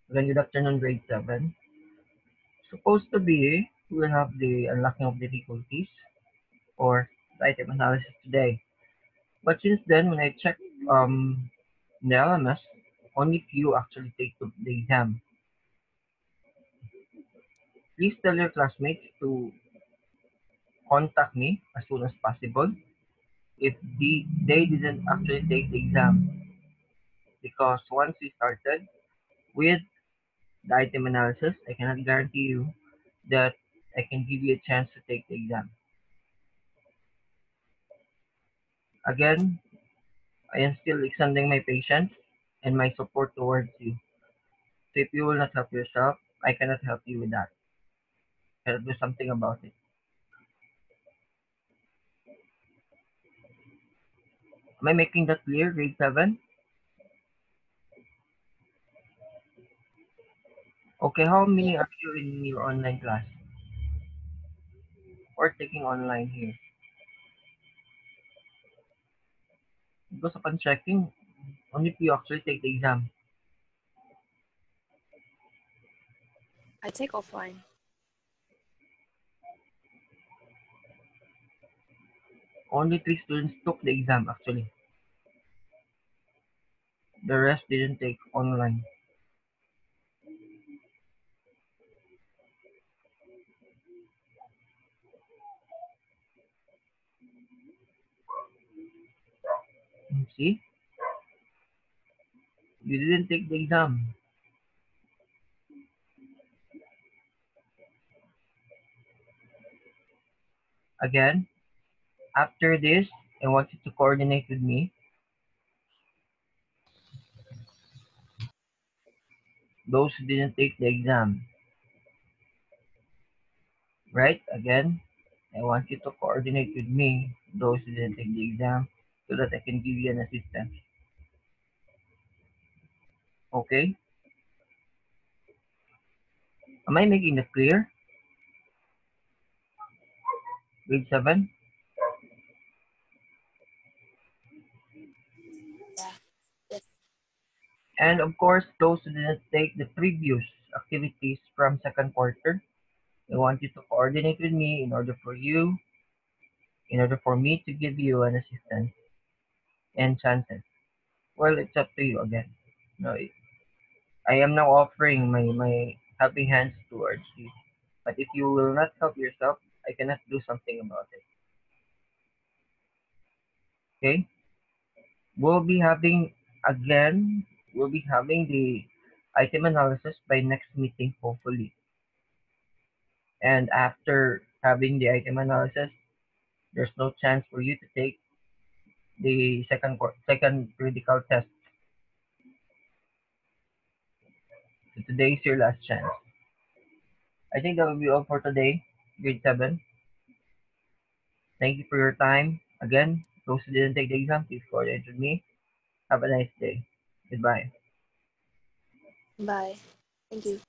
Again, good afternoon, grade 7. Supposed to be, we'll have the unlocking of difficulties or the item analysis today. But since then, when I checked the LMS, only few actually take the exam. Please tell your classmates to contact me as soon as possible if they didn't actually take the exam. Because once we started with the item analysis, I cannot guarantee you that I can give you a chance to take the exam. Again, I am still extending my patience and my support towards you. So if you will not help yourself, I cannot help you with that. I cannot do something about it. Am I making that clear, grade 7? Okay, how many are you in your online class? Or taking online here? Because upon checking, only few actually take the exam. I take offline. Only 3 students took the exam actually. The rest didn't take online. See? You didn't take the exam. Again, after this, I want you to coordinate with me. Those who didn't take the exam. Right? Again, I want you to coordinate with me, those who didn't take the exam, so that I can give you an assistance. Okay? Am I making that clear? Grade 7? Yeah. Yes. And of course, those who didn't take the previous activities from second quarter, I want you to coordinate with me in order for me to give you an assistance and chances. Well, it's up to you again. No, I am now offering my helping hands towards you. But if you will not help yourself, I cannot do something about it. Okay? We'll be having again, we'll be having the item analysis by next meeting, hopefully. And after having the item analysis, there's no chance for you to take the second critical test. So today is your last chance. I think that will be all for today, grade 7. Thank you for your time. Again, those who didn't take the exam, please coordinate with me. Have a nice day. Goodbye. Bye. Thank you.